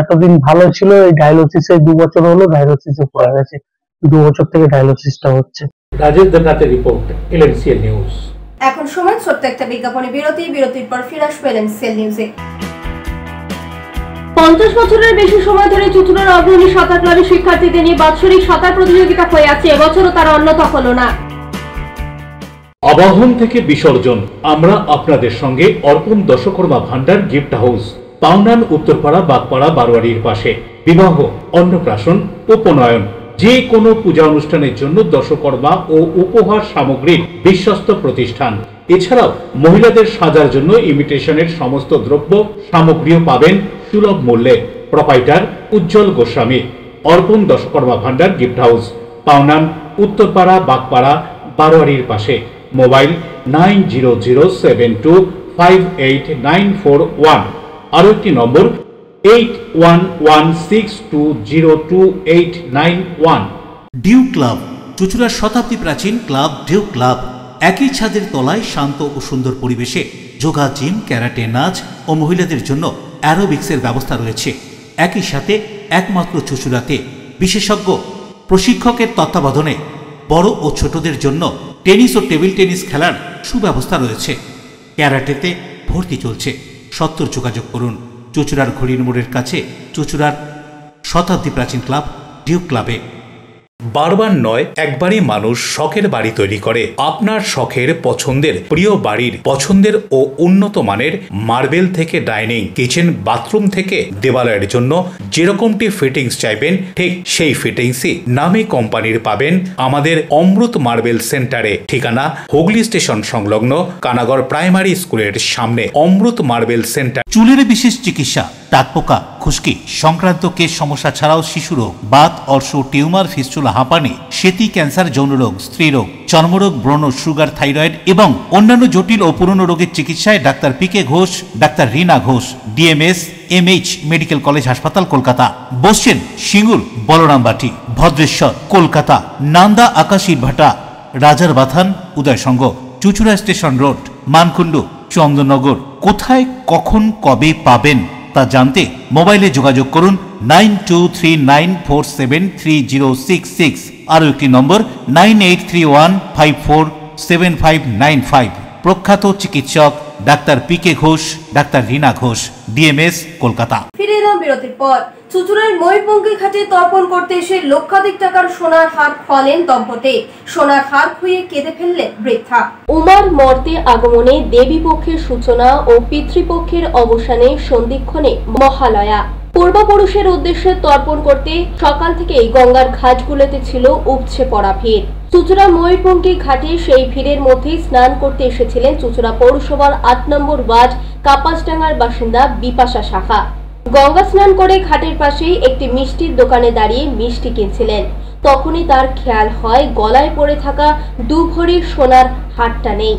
Speaker 20: এতদিন ভালো ছিল, এই ডায়ালিসিসে 2 বছর হলো ডায়ালিসিসে পড়ে গেছে। 2 বছর থেকে ডায়ালিসিসটা হচ্ছে।
Speaker 5: রাজেশ দেবনাথের রিপোর্ট, LNCL নিউজ।
Speaker 4: এখন সময় ছোট্ট একটা বিজ্ঞাপনে বিরতির পর ফিরে আসবে LNCL নিউজে। 50 বছরের বেশি সময় ধরে চুচুড়ার অগ্রণী সাঁতার ক্লাবের শিক্ষার্থীদের নিয়ে বাৎসরিক সাঁতার প্রতিযোগিতা হয়ে আছে। এবছরও তারা অন্যথা হলো না।
Speaker 5: আবাহন থেকে বিসর্জন, আমরা আপনাদের সঙ্গে অর্পণ দশকর্মা ভান্ডার গিফট হাউস, পাওনান, উত্তরপাড়া, বাগপাড়া, বারোয়ারির পাশে। বিবাহ, অন্নপ্রাশন, উপনয়ন, যে কোনো পূজা অনুষ্ঠানের জন্য দশকর্মা ও উপহার সামগ্রীর বিশ্বস্ত প্রতিষ্ঠান। এছাড়াও মহিলাদের সাজার জন্য ইমিটেশনের সমস্ত দ্রব্য সামগ্রীও পাবেন সুলভ মূল্যে। প্রোপাইটার উজ্জ্বল গোস্বামী। অর্পণ দশকর্মা ভান্ডার গিফট হাউস, পাওনান, উত্তরপাড়া, বাগপাড়া, বারোয়ারির পাশে। মোবাইল 9007258941। আরো একটি নম্বর 8116202891।
Speaker 2: ডিউ ক্লাব, চুচুড়ার শতাব্দী প্রাচীন ক্লাব ডিউ ক্লাব। একই ছাদের তলায় শান্ত ও সুন্দর পরিবেশে যোগা, জিম, ক্যারাটে, নাচ ও মহিলাদের জন্য অ্যারোবিক্সের ব্যবস্থা রয়েছে। একই সাথে একমাত্র চুচুড়াতে বিশেষজ্ঞ প্রশিক্ষকের তত্ত্বাবধানে বড় ও ছোটদের জন্য টেনিস ও টেবিল টেনিস খেলার সুব্যবস্থা রয়েছে। ক্যারাটেতে ভর্তি চলছে। সত্তর যোগাযোগ করুন চুচুড়ার ঘড়ির মোড়ের কাছে চুচুড়ার শতাব্দী প্রাচীন ক্লাব ডিউ ক্লাবে। বারবার নয়, একবারই মানুষ শখের বাড়ি তৈরি করে। আপনার শখের পছন্দের প্রিয় বাড়ির পছন্দের ও উন্নত মানের মার্বেল থেকে ডাইনিং, কিচেন, বাথরুম থেকে দেওয়ালের জন্য যেরকমটি ফিটিংস চাইবেন ঠিক সেই ফিটিংসই নামী কোম্পানির পাবেন আমাদের অমৃত মার্বেল সেন্টারে। ঠিকানা হুগলি স্টেশন সংলগ্ন কানাগড় প্রাইমারি স্কুলের সামনে। অমৃত মার্বেল সেন্টার। চুলের বিশেষ চিকিৎসা, টাকপোকা, খুশকি সংক্রান্ত কেশ সমস্যা ছাড়াও শিশুরোগ, বাত, অর্শ, টিউমার, ফিস্টুলা, হাঁপানি, সেতি, ক্যান্সার, যৌনরোগ, স্ত্রীরোগ, চর্মরোগ, ব্রণ, সুগার, থাইরয়েড এবং অন্যান্য জটিল ও পুরনো রোগের চিকিৎসায় doctor P K Ghosh, doctor Rina Ghosh, DMS MH medical college হাসপাতাল, কলকাতা। বসছেন সিঙ্গুর, বলরামবাটি, ভদ্রেশ্বর, কলকাতা, নান্দা, আকাশ ইটভাটা, রাজার বাথান, উদয়সঙ্গ, চুচুড়া স্টেশন রোড, মানকুণ্ডু, চন্দননগর। কোথায়, কখন, কবে পাবেন তা জানতে মোবাইলে যোগাযোগ করুন 9239473066, আরও একটি নম্বর 9831547595। প্রখ্যাত চিকিৎসক doctor P K Ghosh, doctor Rina Ghosh, DMS, Kolkata.
Speaker 4: ফিরে এলাম বিরতির পর। চুচুড়ার ময়ূরপঙ্খী ঘাটে তর্পণ করতে এসে লক্ষাধিক টাকার সোনার হার খোয়ালেন দম্পতি। সোনার হার খুইয়ে কেঁদে ফেললেন বৃদ্ধা।
Speaker 8: উমার মর্তে আগমনে দেবী পক্ষের সূচনা ও পিতৃপক্ষের অবসানে সন্ধিক্ষণে মহালয়া। পূর্বপুরুষের উদ্দেশ্যে তর্পণ করতে সকাল থেকেই গঙ্গার ঘাটগুলোতে ছিল উপচে পড়া ভিড়। চুচুড়া ময়ূরপঙ্খী ঘাটে সেই ভিড়ের মধ্যেই স্নান করতে এসেছিলেন চুচুড়া পৌরসভার ৮ নম্বর ওয়ার্ড কাপাসডাঙ্গার বাসিন্দা বিপাশা শাখা। গঙ্গা স্নান করে ঘাটের পাশেই একটি মিষ্টির দোকানে দাঁড়িয়ে মিষ্টি কিনছিলেন। তখনই তার খেয়াল হয় গলায় পড়ে থাকা 2 ভরি সোনার হারটা নেই।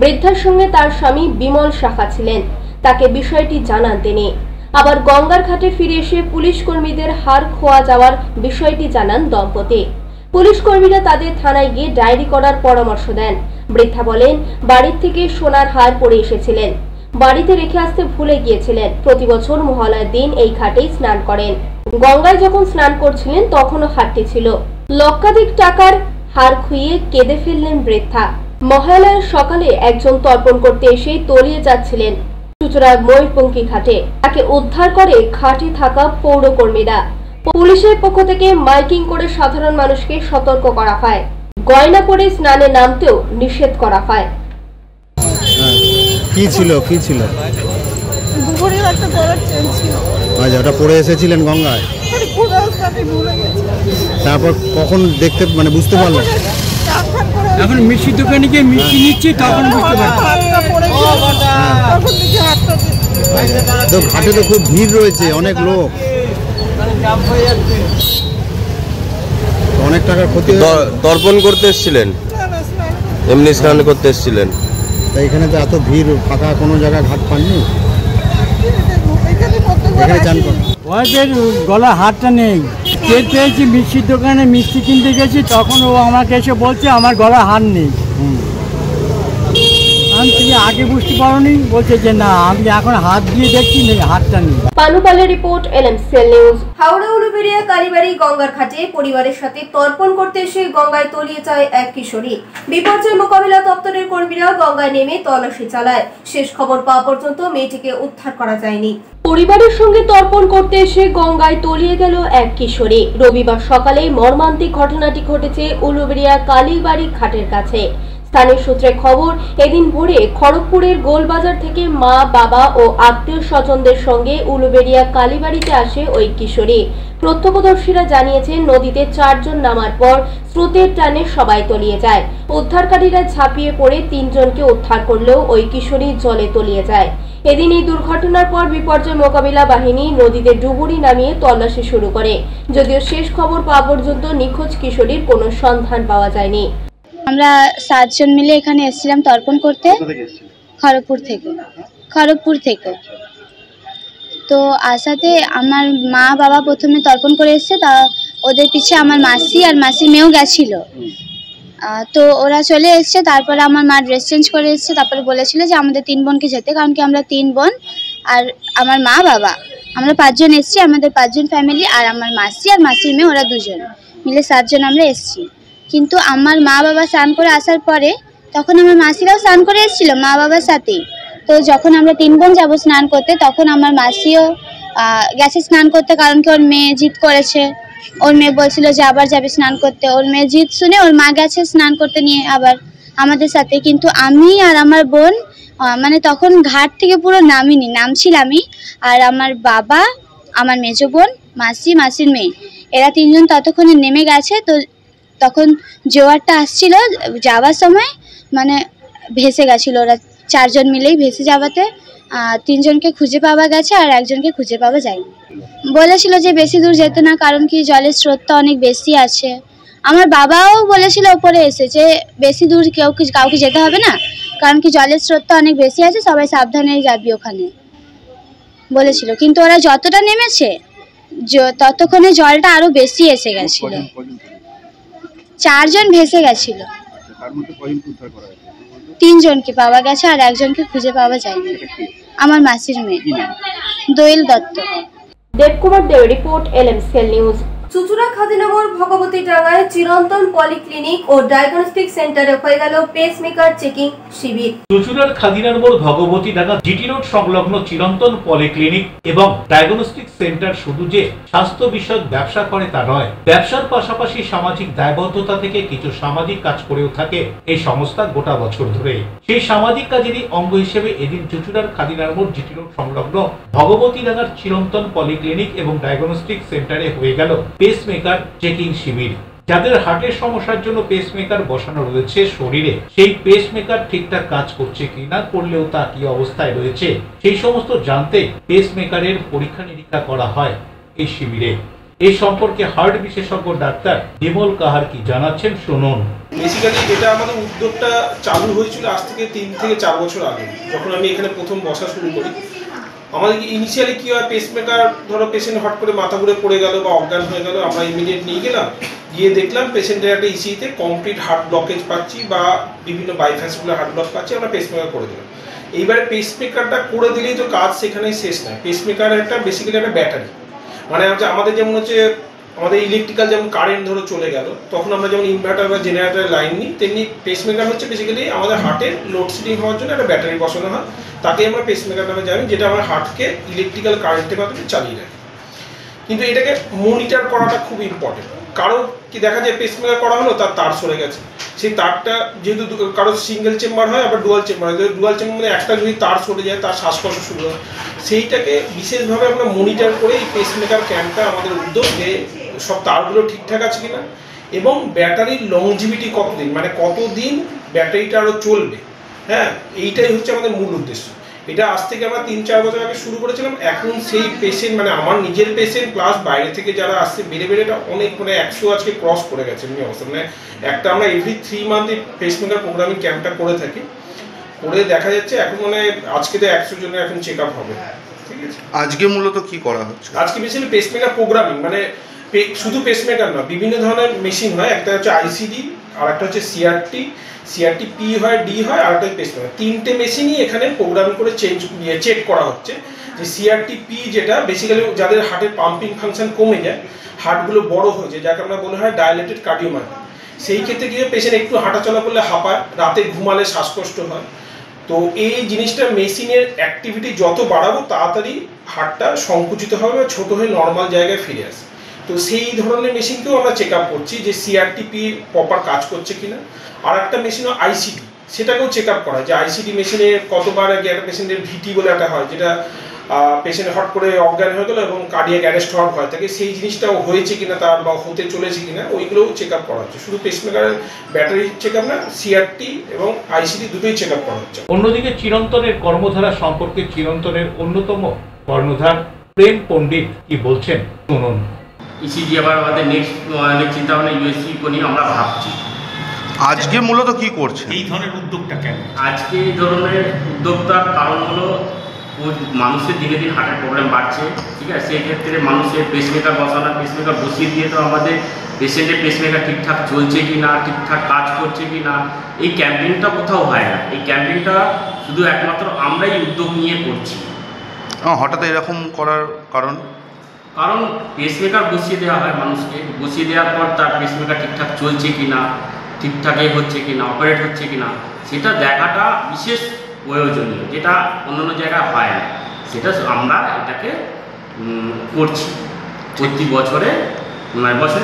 Speaker 8: বৃদ্ধার সঙ্গে তার স্বামী বিমল শাখা ছিলেন। তাকে বিষয়টি জানান তিনি। আবার গঙ্গার ঘাটে ফিরে এসে পুলিশ কর্মীদের হার খোয়া যাওয়ার বিষয়টি জানান দম্পতি। পুলিশ কর্মীরা তাদের থানায় গিয়ে ডায়েরি করার পরামর্শ দেন। বৃদ্ধা বলেন, বাড়ির থেকে সোনার হার পরে এসেছিলেন, বাড়িতে রেখে আসতে ভুলে গিয়েছিলেন। প্রতি বছর মহালয়ার দিন এই ঘাটেই স্নান করেন। গঙ্গায় যখন স্নান করছিলেন তখনও হারটি ছিল। লক্ষাধিক টাকার হার খুইয়ে কেঁদে ফেললেন বৃদ্ধা। মহালয়ার সকালে একজন তর্পণ করতে এসেই তলিয়ে যাচ্ছিলেন চুচুড়ার ময়ূরপঙ্খী ঘাটে। তাকে উদ্ধার করে ঘাটে থাকা পৌরকর্মীরা। পুলিশের পক্ষ থেকে মাইকিং করে সাধারণ মানুষকে সতর্ক করা হয়। গয়না পরে স্নানে নামতেও নিষেধ করা হয়।
Speaker 1: কি ছিল আচ্ছা, ওটা পরে এসেছিলেন গঙ্গায়, তারপর কখন দেখতে বুঝতে পারলেন?
Speaker 22: এখন মিষ্টির দোকানে গিয়ে মিষ্টি নিচ্ছি, তখন বুঝতে পারছি।
Speaker 1: তো ঘাটে তো খুব ভিড় রয়েছে, অনেক লোক, অনেক টাকার ক্ষতি।
Speaker 23: তর্পণ করতে এসেছিলেন? এমনি স্নান করতে এসেছিলেন?
Speaker 1: তা এখানে তো এত ভিড়, ফাঁকা কোনো জায়গায় ঘাট পাননি? এখানে চান করেন?
Speaker 22: ওদের গলা হাতটা নেই। টের পেয়েছি মিষ্টির দোকানে মিষ্টি কিনতে গেছি, তখন ও আমাকে এসে বলছে আমার গলা হার নেই। আমি তুমি আগে বুঝতে পারোনি? বলছে যে না, আমি এখন হাত দিয়ে দেখছি হাতটা নেই।
Speaker 8: পানুপালের রিপোর্ট, এলএমসিএল নিউজ।
Speaker 4: হাওড়া উলুবেড়িয়া কালীবাড়ি গঙ্গার ঘাটে পরিবারের সাথে তর্পণ করতে এসে গঙ্গায় তলিয়ে যায় এক কিশোরী। বিপর্যয় মোকাবিলা দপ্তরের কর্মীরা গঙ্গায় নেমে তল্লাশি চালায়। শেষ খবর পাওয়া পর্যন্ত মেয়েটিকে উদ্ধার করা যায়নি।
Speaker 8: পরিবারের সঙ্গে তর্পণ করতে এসে গঙ্গায় তলিয়ে গেল এক কিশোরী। রবিবার সকালে মর্মান্তিক ঘটনাটি ঘটেছে উলুবেড়িয়া কালীবাড়ি ঘাটের কাছে। স্থানীয় সূত্রে খবর, এদিন ভোরে খড়গপুরের গোলবাজার থেকে মা, বাবা ও আত্মীয় স্বজনদের সঙ্গে উলুবেড়িয়া কালীবাড়িতে আসে ওই কিশোরী। প্রত্যক্ষদর্শীরা জানিয়েছেন, নদীতে 4 জন নামার পর স্রোতের টানে সবাই তলিয়ে যায়। উদ্ধারকারীরা ঝাঁপিয়ে পড়ে 3 জনকে উদ্ধার করলেও ওই কিশোরী জলে তলিয়ে যায়। এদিন এই দুর্ঘটনার পর বিপর্যয় মোকাবিলা বাহিনী নদীতে ডুবুরি নামিয়ে তল্লাশি শুরু করে। যদিও শেষ খবর পাওয়া পর্যন্ত নিখোঁজ কিশোরীর কোনো সন্ধান পাওয়া যায়নি।
Speaker 24: আমরা 7 জন মিলে এখানে এসেছিলাম তর্পণ করতে, খড়গপুর থেকে। তো আসাতে আমার মা বাবা প্রথমে তর্পণ করে এসছে, তা ওদের পিছে আমার মাসি আর মাসির মেয়েও গেছিল। তো ওরা চলে এসছে, তারপরে আমার মা ড্রেস চেঞ্জ করে এসছে, তারপরে বলেছিল যে আমাদের 3 বোনকে যেতে, কারণ কি আমরা 3 বোন আর আমার মা বাবা, আমরা 5 জন এসছি, আমাদের 5 জন ফ্যামিলি, আর আমার মাসি আর মাসির মেয়ে ওরা 2 জন মিলে 7 জন আমরা এসছি। কিন্তু আমার মা বাবা স্নান করে আসার পরে তখন আমার মাসিরাও স্নান করে এসেছিল মা বাবার সাথেই। তো যখন আমরা 3 বোন যাবো স্নান করতে, তখন আমার মাসিও গেছে স্নান করতে, কারণ কি ওর মেয়ে জিদ করেছে। ওর মেয়ে বলছিল যে আবার যাবে স্নান করতে। ওর মেয়ে জিদ শুনে ওর মা গেছে স্নান করতে নিয়ে আবার আমাদের সাথে। কিন্তু আমি আর আমার বোন তখন ঘাট থেকে পুরো নামছিলামই। আর আমার বাবা, আমার মেজো বোন, মাসি, মাসির মেয়ে, এরা 3 জন ততক্ষণে নেমে গেছে। তো তখন জোয়ারটা আসছিল, যাওয়ার সময় ভেসে গেছিল ওরা 4 জন মিলেই ভেসে যাওয়াতে 3 জনকে খুঁজে পাওয়া গেছে আর 1 জনকে খুঁজে পাওয়া যায়নি। বলেছিল যে বেশি দূর যেতে না, কারণ কি জলের স্রোতটা অনেক বেশি আছে আমার বাবাও বলেছিল ওপরে এসে যে বেশি দূর কাউকে যেতে হবে না, কারণ কি জলের স্রোতটা অনেক বেশি আছে, সবাই সাবধানে যাবি ওখানে বলেছিল। কিন্তু ওরা যতটা নেমেছে ততক্ষণে জলটা আরো বেশি এসে গেছিল। 4 জন ভেসে গেছিল, 3 জনকে পাওয়া গেছে আর 1 জনকে খুঁজে পাওয়া যায়নি। আমার মাসির মেয়ে দোয়েল দত্ত।
Speaker 8: দেবকুমার দেও রিপোর্ট, LMCL নিউজ।
Speaker 4: চুচুড়া খাদিনগর ভগবতী ডাঙ্গায় চিরন্তন পলিক্লিনিক ও ডায়াগনস্টিক সেন্টারে হয়ে গেল পেসমেকার চেকিং শিবির।
Speaker 5: চুচুড়ার খাদিনারমোড় ভগবতী ডাঙ্গা জিটি রোড সংলগ্ন চিরন্তন পলিক্লিনিক এবং ডায়াগনস্টিক সেন্টার শুধু যে স্বাস্থ্য বিষয়ক ব্যবসা করে তা নয়, ব্যবসার পাশাপাশি সামাজিক দায়বদ্ধতা থেকে কিছু সামাজিক কাজ করেও থাকে এই সংস্থা গোটা বছর ধরে। সেই সামাজিক কাজেরই অঙ্গ হিসেবে এদিন চুচুড়ার খাদিনারমোড় জিটি রোড সংলগ্ন ভগবতী ডাঙ্গার চিরন্তন পলিক্লিনিক এবং ডায়াগনস্টিক সেন্টারে হয়ে গেল পেসমেকার চেকিং শিবির। যাদের হার্টের সমস্যার জন্য পেসমেকার বসানো রয়েছে শরীরে, সেই পেসমেকার ঠিকঠাক কাজ করছে কিনা, করলেও তা কি অবস্থায় রয়েছে, সেই সমস্ত জানতে পেসমেকারের পরীক্ষা নিরীক্ষা করা হয় এই শিবিরে। এই সম্পর্কে হার্ট বিশেষজ্ঞ ডাক্তার বিমল কাহার কি জানাচ্ছেন শুনুন।
Speaker 3: বেসিক্যালি এটা আমাদের উদ্যোগটা চালু হয়েছিল আজ থেকে 3 থেকে 4 বছর আগে, যখন আমি এখানে প্রথম বসা শুরু করি। আমাদের ইনিশিয়ালি কী হয়, পেসমেকার ধরো পেশেন্ট হট করে মাথা ঘুরে পড়ে গেল বা অজ্ঞান হয়ে গেল, আমরা ইমিডিয়েট নিয়ে গেলাম, গিয়ে দেখলাম পেশেন্টের একটা ইসিতে কমপ্লিট হার্ট ব্লকেজ পাচ্ছি বা বিভিন্ন বাইফ্যাসকুলার হার্ট ব্লক পাচ্ছি, আমরা পেসমেকার করে দিলাম। এইবারে পেসমেকারটা করে দিলেই তো কাজ সেখানেই শেষ নয়। পেসমেকার একটা বেসিক্যালি একটা ব্যাটারি, মানে আমাদের যেমন হচ্ছে আমাদের ইলেকট্রিক্যাল যেমন কারেন্ট ধরো চলে গেল, তখন আমরা যেমন ইনভার্টার বা জেনারেটারের লাইন নিই, তেমনি পেসমেকার হচ্ছে বেসিক্যালি আমাদের হার্টের লোডশেডিং হওয়ার জন্য একটা ব্যাটারি বসানো হয়, তাকে আমরা পেসমেকার নামে জানি, যেটা আমার হার্টকে ইলেকট্রিক্যাল কারেন্টের মাধ্যমে চালিয়ে রাখে। কিন্তু এটাকে মনিটর করাটা খুব ইম্পর্টেন্ট। কারো কি দেখা যায় পেসমেকার করা হলো, তার তার সরে গেছে, সেই তারটা যেহেতু কারো সিঙ্গেল চেম্বার হয় আবার ডুয়াল চেম্বার হয়, ডুয়াল চেম্বার মানে একটা যদি তার সরে যায় তার শ্বাসকষ্ট শুরু হয়, সেইটাকে বিশেষভাবে আমরা মনিটর করে এই পেসমেকার ক্যাম্পটা আমাদের উদ্যোগে সব তারগুলো ঠিকঠাক আছে কিনা এবং ব্যাটারির লংজিভিটি কতদিন, মানে কতদিন ব্যাটারিটা আরও চলবে, হ্যাঁ, এইটাই হচ্ছে আমাদের মূল উদ্দেশ্য। এটা আজ থেকে আমরা 3-4 বছর আগে শুরু করেছিলাম। এখন সেই পেশেন্ট মানে আমার নিজের পেশেন্ট প্লাস বাইরে থেকে যারা আসছে বেড়ে বেড়ে এটা অনেক, মানে 100 আজকে ক্রস করে গেছে এমনি অবস্থা। মানে একটা আমরা এভরি 3 মান্থ এই পেসমেকার প্রোগ্রামিং ক্যাম্পটা করে থাকি, করে দেখা যাচ্ছে এখন মানে আজকে তো 100 জনের এখন চেক আপ হবে। ঠিক আছে,
Speaker 16: আজকে মূলত কি করা হচ্ছে?
Speaker 3: আজকে বেসিক্যালি পেসমেকার প্রোগ্রামিং, মানে শুধু পেসমেকার না, বিভিন্ন ধরনের মেশিন হয়, একটা হচ্ছে আইসিডি আর একটা হচ্ছে সিআরটি পি হয়, ডি হয়, আর একটা পেসমেকার। 3টে মেশিনই এখানে প্রোগ্রাম করে চেক করা হচ্ছে যে সিআরটি পি যেটা বেসিক্যালি যাদের হার্টের পাম্পিং ফাংশন কমে যায়, হার্টগুলো বড় হয়ে যায়, যাকে আমরা বলা হয় ডায়ালেটেড কার্ডিওমায়োপাথি, সেই ক্ষেত্রে গিয়ে পেশেন্ট একটু হাঁটাচলা করলে হাঁপায়, রাতে ঘুমালে শ্বাসকষ্ট হয়। তো এই জিনিসটা মেশিনের অ্যাক্টিভিটি যত বাড়াবো তাড়াতাড়ি হার্টটা সংকুচিত হবে বা ছোটো হয়ে নর্মাল জায়গায় ফিরে আসে। তো সেই ধরনের মেশিনকেও আমরা চেক আপ করছি যে সিআরটিপি প্রপার কাজ করছে কিনা। আর একটা মেশিন আইসিডি, সেটাকেও চেক আপ করা, যে আইসিডি মেশিনে কতবার আগে একটা পেশেন্টের ভিটি বলে একটা হয়, যেটা পেশেন্ট হট করে অজ্ঞান হয়ে গেলো এবং কার্ডিয়াক অ্যারেস্ট হওয়ার ভয় থাকে, সেই জিনিসটাও হয়েছে কিনা তার বা হতে চলেছে কিনা, ওইগুলোও চেক আপ করা হচ্ছে। শুধু পেসমেকারের ব্যাটারি চেক আপ না, সিআরটি এবং আইসিডি দুটোই চেক আপ করা হচ্ছে।
Speaker 5: অন্যদিকে চিরন্তনের কর্মধারা সম্পর্কে চিরন্তনের অন্যতম কর্ণধার প্রেম পণ্ডিত কি বলছেন শুনুন।
Speaker 7: ইসিজি আবার আমাদের নেক্সট চিন্তা ভাবনা ইউএসসি নিয়ে আমরা ভাবছি।
Speaker 16: আজকে মূলত কি করছে
Speaker 5: এই ধরনের উদ্যোগটা কেন?
Speaker 7: আজকে এই ধরনের উদ্যোগটার কারণ হলো মানুষের দিনে দিন হার্টের প্রবলেম বাড়ছে, ঠিক আছে, সেই ক্ষেত্রে মানুষের পেসমেকার বসানো, পেসমেকার বসিয়ে দিয়ে তো আমাদের পেশেন্টের পেসমেকার ঠিকঠাক চলছে কি না, ঠিকঠাক কাজ করছে কি না, এই ক্যাম্পেইনটা কোথাও হয় না। এই ক্যাম্পেইনটা শুধু একমাত্র আমরাই উদ্যোগ নিয়ে করছি।
Speaker 16: হঠাৎ এরকম করার কারণ
Speaker 7: পেসমেকার বসিয়ে দেওয়া হয় মানুষকে, বসিয়ে দেওয়ার পর তার পেসমেকার ঠিকঠাক চলছে কি না, ঠিকঠাকই হচ্ছে কি না, অপারেট হচ্ছে কি না, সেটা দেখাটা বিশেষ প্রয়োজনীয়, যেটা অন্যান্য জায়গায় হয় না। সেটা আমরা এটাকে করছি প্রতি বছরে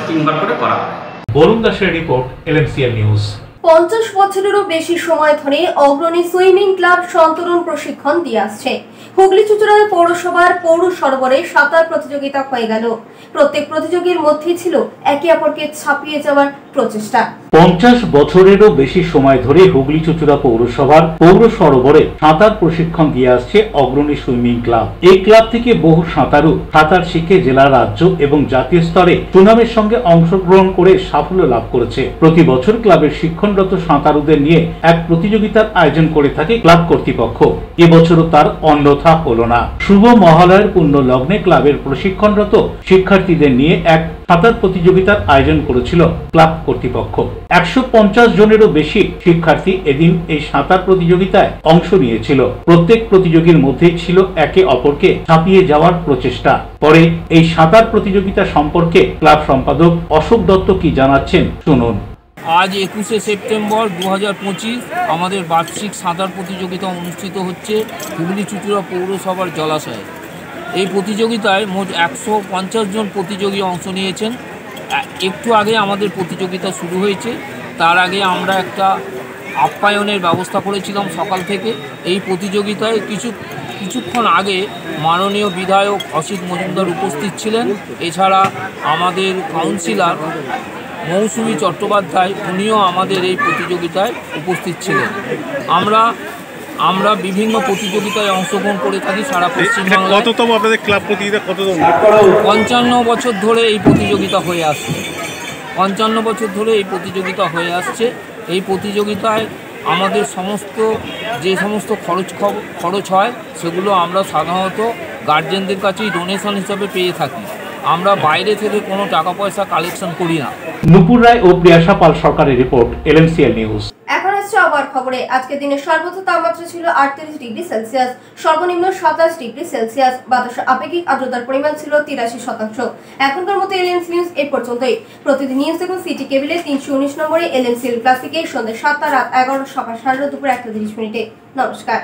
Speaker 7: 3বার করে করা হয়।
Speaker 5: বরুণ দাসের রিপোর্ট, LMCL নিউজ।
Speaker 4: 50 বছরেরও বেশি সময় ধরে অগ্রণী সুইমিং ক্লাব সন্তরণ প্রশিক্ষণ দিয়ে আসছে। হুগলি চুঁচুড়া পৌরসভার পৌর সরোবরে সাঁতার প্রতিযোগিতা হয়ে গেল। প্রত্যেক প্রতিযোগীর মধ্যে ছিল একে অপরকে ছাপিয়ে যাওয়ার প্রচেষ্টা।
Speaker 5: 50 বছরেরও বেশি সময় ধরে হুগলি চুঁচুড়া পৌরসভার পৌর সরোবরে সাঁতার প্রশিক্ষণ দিয়ে আসছে অগ্রণী সুইমিং ক্লাব। এই ক্লাব থেকে বহু সাঁতারু সাঁতার শিখে জেলা, রাজ্য এবং জাতীয় স্তরে টুর্নামেন্টের সঙ্গে অংশগ্রহণ করে সাফল্য লাভ করেছে। প্রতি বছর ক্লাবের শিক্ষণরত সাঁতারুদের নিয়ে এক প্রতিযোগিতার আয়োজন করে থাকে ক্লাব কর্তৃপক্ষ। এবছরও তার অন্যথা হলো না। শুভ মহালয়ার পুণ্য লগ্নে ক্লাবের প্রশিক্ষণরত শিক্ষার্থীদের নিয়ে এক সাঁতার প্রতিযোগিতার আয়োজন করেছিল ক্লাব কর্তৃপক্ষ। 150 জনেরও বেশি শিক্ষার্থী এদিন এই সাঁতার প্রতিযোগিতায় অংশ নিয়েছিল। প্রত্যেক প্রতিযোগীর মধ্যে ছিল একে অপরকে ছাপিয়ে যাওয়ার প্রচেষ্টা। পরে এই সাঁতার প্রতিযোগিতা সম্পর্কে ক্লাব সম্পাদক অশোক দত্ত কি জানাচ্ছেন শুনুন।
Speaker 6: আজ 21শে সেপ্টেম্বর 2025 আমাদের বার্ষিক সাঁতার প্রতিযোগিতা অনুষ্ঠিত হচ্ছে হুগলি চুঁচুড়া পৌরসভার জলাশয়ে। এই প্রতিযোগিতায় মোট 150 জন প্রতিযোগী অংশ নিয়েছেন। একটু আগে আমাদের প্রতিযোগিতা শুরু হয়েছে। তার আগে আমরা একটা আপ্যায়নের ব্যবস্থা করেছিলাম সকাল থেকে। এই প্রতিযোগিতায় কিছুক্ষণ আগে মাননীয় বিধায়ক অসিত মজুমদার উপস্থিত ছিলেন। এছাড়া আমাদের কাউন্সিলর মৌসুমী চট্টোপাধ্যায়, উনিও আমাদের এই প্রতিযোগিতায় উপস্থিত ছিলেন। আমরা বিভিন্ন প্রতিযোগিতায় অংশগ্রহণ করে থাকি সারা পশ্চিমবাংলায়।
Speaker 10: কততম আপনাদের ক্লাব প্রতিযোগিতা কততম?
Speaker 6: 55 বছর ধরে এই প্রতিযোগিতা হয়ে আসছে। 55 বছর ধরে এই প্রতিযোগিতা হয়ে আসছে। এই প্রতিযোগিতায় আমাদের যে সমস্ত খরচ হয় সেগুলো আমরা সাধারণত গার্জেনদের কাছেই ডোনেশন হিসাবে পেয়ে থাকি। আমরা বাইরে থেকে কোনো টাকা পয়সা কালেকশন করি না।
Speaker 5: নুপুর রায় ও প্রিয়াশা পাল সরকারের রিপোর্ট, LMCL নিউজ।
Speaker 4: এখন আসছে আবার খবরে। আজকের দিনের সর্বোচ্চ তাপমাত্রা ছিল 38 ডিগ্রি সেলসিয়াস, সর্বনিম্ন 27 ডিগ্রি সেলসিয়াস। বাতাসের আপেক্ষিক আর্দ্রতার পরিমাণ ছিল 83%। এখনকার মতো LMC নিউজ এই পর্যন্তই। প্রতিদিন নিউজ দেখুন সিটি কেবিলে 319 নম্বরে LMCL ক্লাসিকে সন্ধ্যা 7টা, রাত 11, সকাল 11:30, দুপুর 1:30। নমস্কার।